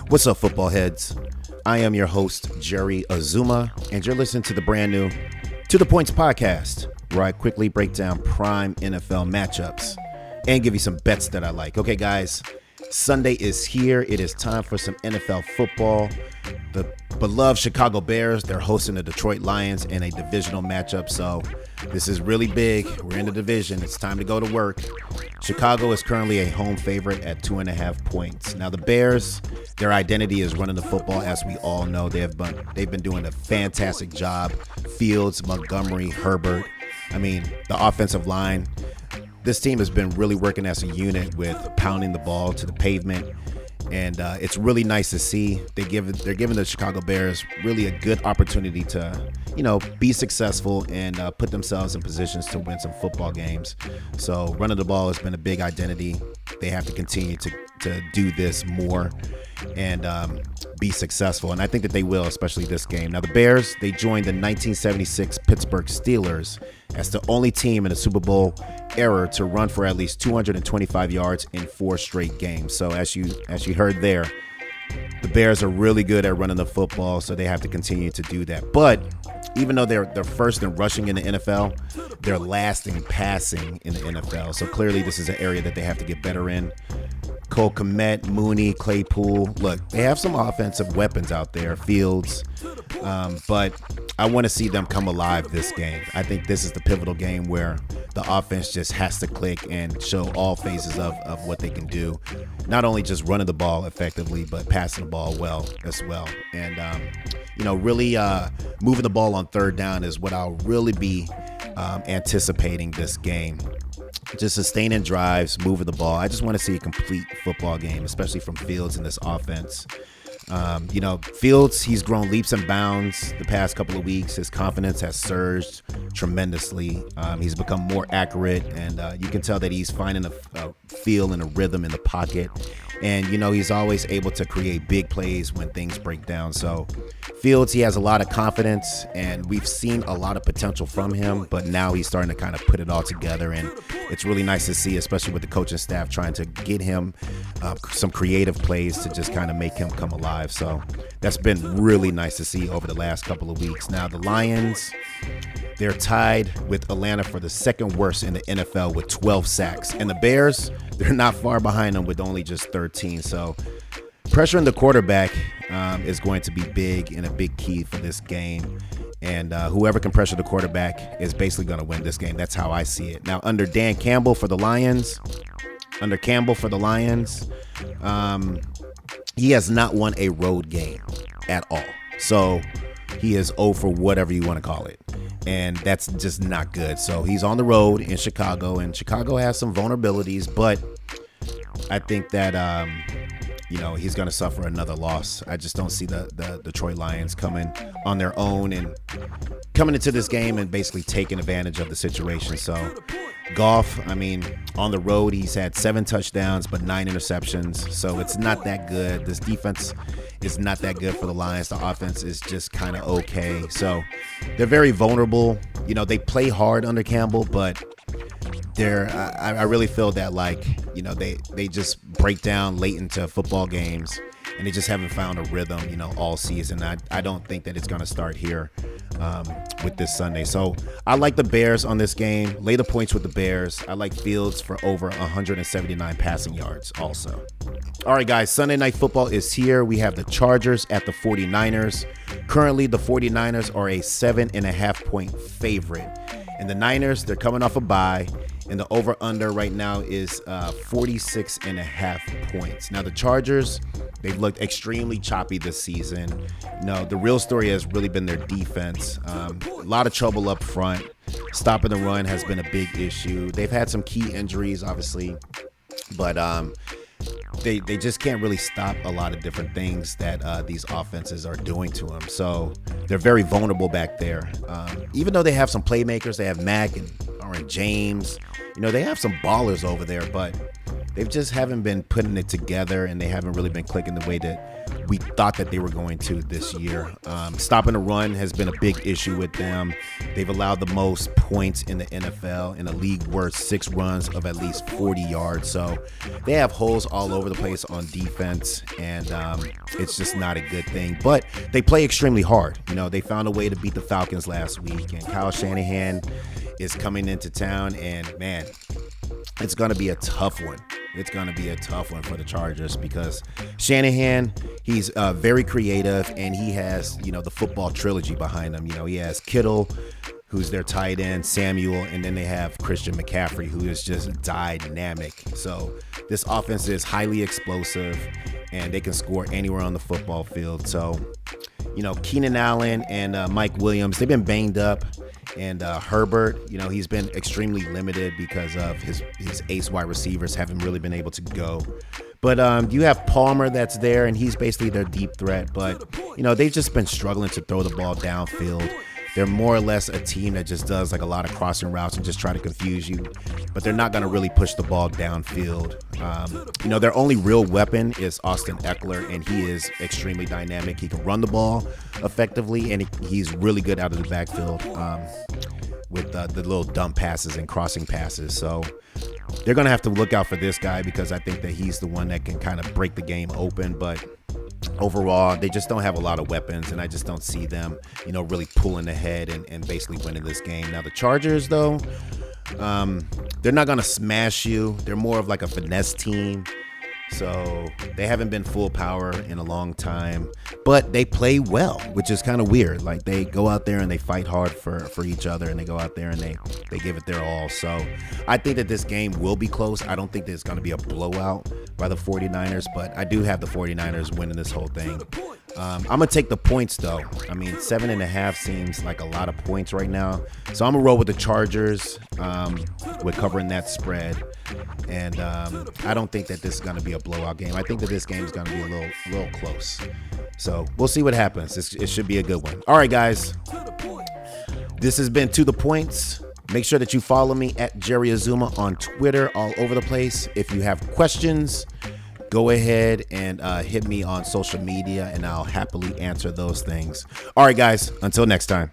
What's up, football heads? I am your host, Jerry Azumah, and you're listening to the brand new To The Points podcast, where I quickly break down prime NFL matchups and give you some bets that I like. Okay, guys, Sunday is here. It is time for some NFL football. The beloved Chicago Bears, they're hosting the Detroit Lions in a divisional matchup, so this is really big. We're in the division. It's time to go to work. Chicago is currently a home favorite at 2.5 points. Now, the Bears, their identity is running the football, as we all know. They've been doing a fantastic job. Fields, Montgomery, Herbert. I mean, the offensive line. This team has been really working as a unit with pounding the ball to the pavement. And it's really nice to see. They're giving the Chicago Bears really a good opportunity to, be successful and put themselves in positions to win some football games. So running the ball has been a big identity. They have to continue to do this more and be successful. And I think that they will, especially this game. Now, the Bears, they joined the 1976 Pittsburgh Steelers as the only team in the Super Bowl era to run for at least 225 yards in 4 straight games. So as you heard there, the Bears are really good at running the football, so they have to continue to do that. But even though they're first in rushing in the NFL, they're last in passing in the NFL. So clearly this is an area that they have to get better in. Cole Kmet, Mooney, Claypool. Look, they have some offensive weapons out there, Fields. But I want to see them come alive this game. I think this is the pivotal game where the offense just has to click and show all phases of what they can do. Not only just running the ball effectively, but passing the ball well as well. And, really moving the ball on third down is what I'll really be anticipating this game. Just sustaining drives, moving the ball. I just want to see a complete football game, especially from Fields in this offense. Fields, he's grown leaps and bounds the past couple of weeks. His confidence has surged tremendously. He's become more accurate, and you can tell that he's finding a feel and a rhythm in the pocket. And, he's always able to create big plays when things break down. So Fields, he has a lot of confidence, and we've seen a lot of potential from him, but now he's starting to kind of put it all together. And it's really nice to see, especially with the coaching staff trying to get him some creative plays to just kind of make him come alive. So that's been really nice to see over the last couple of weeks. Now, the Lions, they're tied with Atlanta for the second worst in the NFL with 12 sacks. And the Bears, they're not far behind them with only just 13. So pressuring the quarterback is going to be big and a big key for this game. And whoever can pressure the quarterback is basically going to win this game. That's how I see it. Now, under Campbell for the Lions, he has not won a road game at all. So he is 0 for whatever you want to call it. And that's just not good. So he's on the road in Chicago, and Chicago has some vulnerabilities, but I think that, he's going to suffer another loss. I just don't see the Detroit Lions coming on their own and coming into this game and basically taking advantage of the situation. So Goff, on the road, he's had 7 touchdowns, but 9 interceptions. So it's not that good. This defense is not that good for the Lions. The offense is just kind of okay. So they're very vulnerable. They play hard under Campbell, but I really feel that they just break down late into football games, and they just haven't found a rhythm, all season. I don't think that it's going to start here with this Sunday. So I like the Bears on this game. Lay the points with the Bears. I like Fields for over 179 passing yards also. All right, guys, Sunday Night Football is here. We have the Chargers at the 49ers. Currently, the 49ers are a 7.5 point favorite. And the Niners, they're coming off a bye. And the over-under right now is 46.5 points. Now, the Chargers, they've looked extremely choppy this season. The real story has really been their defense. A lot of trouble up front. Stopping the run has been a big issue. They've had some key injuries, obviously. But they just can't really stop a lot of different things that these offenses are doing to them. So they're very vulnerable back there. Even though they have some playmakers, they have Mack and James. They have some ballers over there, but they've just haven't been putting it together, and they haven't really been clicking the way that we thought that they were going to this year. Stopping the run has been a big issue with them. They've allowed the most points in the NFL, in a league worth 6 runs of at least 40 yards. So they have holes all over the place on defense, and it's just not a good thing. But they play extremely hard. You know, they found a way to beat the Falcons last week, and Kyle Shanahan is coming into town, and man, it's going to be a tough one. It's going to be a tough one for the Chargers because Shanahan, he's very creative, and he has, you know, the football trilogy behind him. You know, he has Kittle, who's their tight end, Samuel, and then they have Christian McCaffrey, who is just dynamic. So this offense is highly explosive, and they can score anywhere on the football field. So, you know, Keenan Allen and Mike Williams, they've been banged up. And Herbert, you know, he's been extremely limited because of his ace wide receivers haven't really been able to go. But you have Palmer that's there, and he's basically their deep threat. But, you know, they've just been struggling to throw the ball downfield. They're more or less a team that just does like a lot of crossing routes and just try to confuse you. But they're not going to really push the ball downfield. You know, their only real weapon is Austin Eckler, and he is extremely dynamic. He can run the ball effectively, and he's really good out of the backfield with the little dump passes and crossing passes. So they're going to have to look out for this guy because I think that he's the one that can kind of break the game open. But overall, they just don't have a lot of weapons, and I just don't see them, you know, really pulling ahead and basically winning this game. Now, the Chargers, though, they're not going to smash you. They're more of like a finesse team. So they haven't been full power in a long time, but they play well, which is kind of weird. Like they go out there and they fight hard for each other, and they go out there and they give it their all. So I think that this game will be close. I don't think there's going to be a blowout by the 49ers, but I do have the 49ers winning this whole thing. I'm going to take the points, though. I mean, 7.5 seems like a lot of points right now. So I'm going to roll with the Chargers with covering that spread. And I don't think that this is going to be a blowout game. I think that this game is going to be a little close. So we'll see what happens. It should be a good one. All right, guys. This has been To The Points. Make sure that you follow me at Jerry Azumah on Twitter, all over the place. If you have questions, go ahead and hit me on social media, and I'll happily answer those things. All right, guys, until next time.